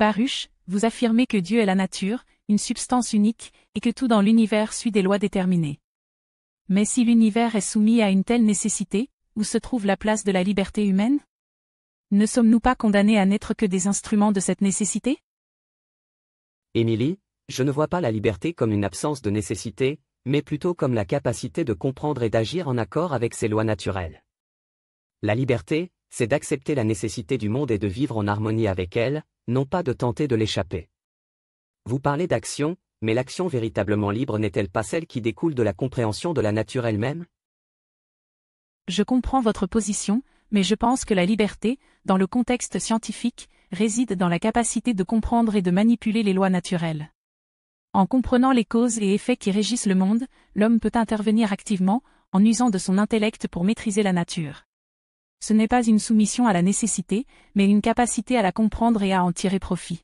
Baruch, vous affirmez que Dieu est la nature, une substance unique, et que tout dans l'univers suit des lois déterminées. Mais si l'univers est soumis à une telle nécessité, où se trouve la place de la liberté humaine? Ne sommes-nous pas condamnés à n'être que des instruments de cette nécessité? Émilie, je ne vois pas la liberté comme une absence de nécessité, mais plutôt comme la capacité de comprendre et d'agir en accord avec ses lois naturelles. La liberté, c'est d'accepter la nécessité du monde et de vivre en harmonie avec elle, non pas de tenter de l'échapper. Vous parlez d'action, mais l'action véritablement libre n'est-elle pas celle qui découle de la compréhension de la nature elle-même? Je comprends votre position, mais je pense que la liberté, dans le contexte scientifique, réside dans la capacité de comprendre et de manipuler les lois naturelles. En comprenant les causes et effets qui régissent le monde, l'homme peut intervenir activement, en usant de son intellect pour maîtriser la nature. Ce n'est pas une soumission à la nécessité, mais une capacité à la comprendre et à en tirer profit.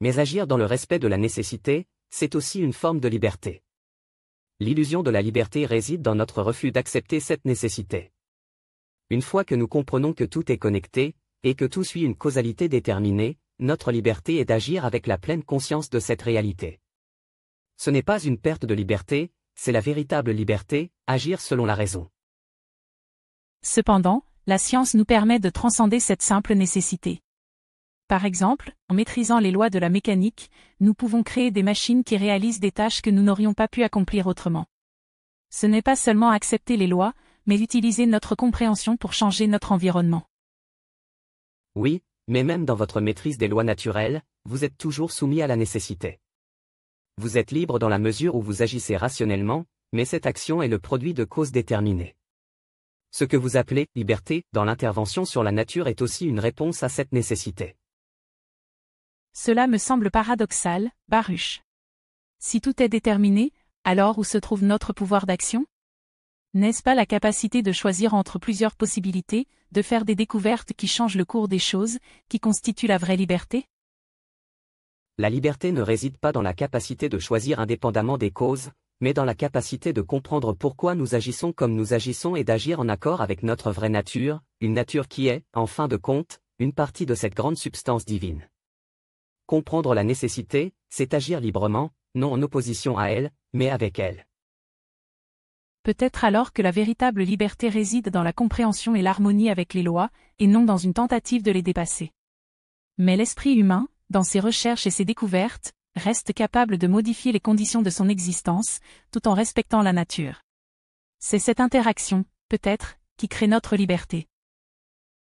Mais agir dans le respect de la nécessité, c'est aussi une forme de liberté. L'illusion de la liberté réside dans notre refus d'accepter cette nécessité. Une fois que nous comprenons que tout est connecté, et que tout suit une causalité déterminée, notre liberté est d'agir avec la pleine conscience de cette réalité. Ce n'est pas une perte de liberté, c'est la véritable liberté, agir selon la raison. Cependant, la science nous permet de transcender cette simple nécessité. Par exemple, en maîtrisant les lois de la mécanique, nous pouvons créer des machines qui réalisent des tâches que nous n'aurions pas pu accomplir autrement. Ce n'est pas seulement accepter les lois, mais utiliser notre compréhension pour changer notre environnement. Oui, mais même dans votre maîtrise des lois naturelles, vous êtes toujours soumis à la nécessité. Vous êtes libre dans la mesure où vous agissez rationnellement, mais cette action est le produit de causes déterminées. Ce que vous appelez « liberté » dans l'intervention sur la nature est aussi une réponse à cette nécessité. Cela me semble paradoxal, Baruch. Si tout est déterminé, alors où se trouve notre pouvoir d'action? N'est-ce pas la capacité de choisir entre plusieurs possibilités, de faire des découvertes qui changent le cours des choses, qui constitue la vraie liberté? La liberté ne réside pas dans la capacité de choisir indépendamment des causes, mais dans la capacité de comprendre pourquoi nous agissons comme nous agissons et d'agir en accord avec notre vraie nature, une nature qui est, en fin de compte, une partie de cette grande substance divine. Comprendre la nécessité, c'est agir librement, non en opposition à elle, mais avec elle. Peut-être alors que la véritable liberté réside dans la compréhension et l'harmonie avec les lois, et non dans une tentative de les dépasser. Mais l'esprit humain, dans ses recherches et ses découvertes, reste capable de modifier les conditions de son existence, tout en respectant la nature. C'est cette interaction, peut-être, qui crée notre liberté.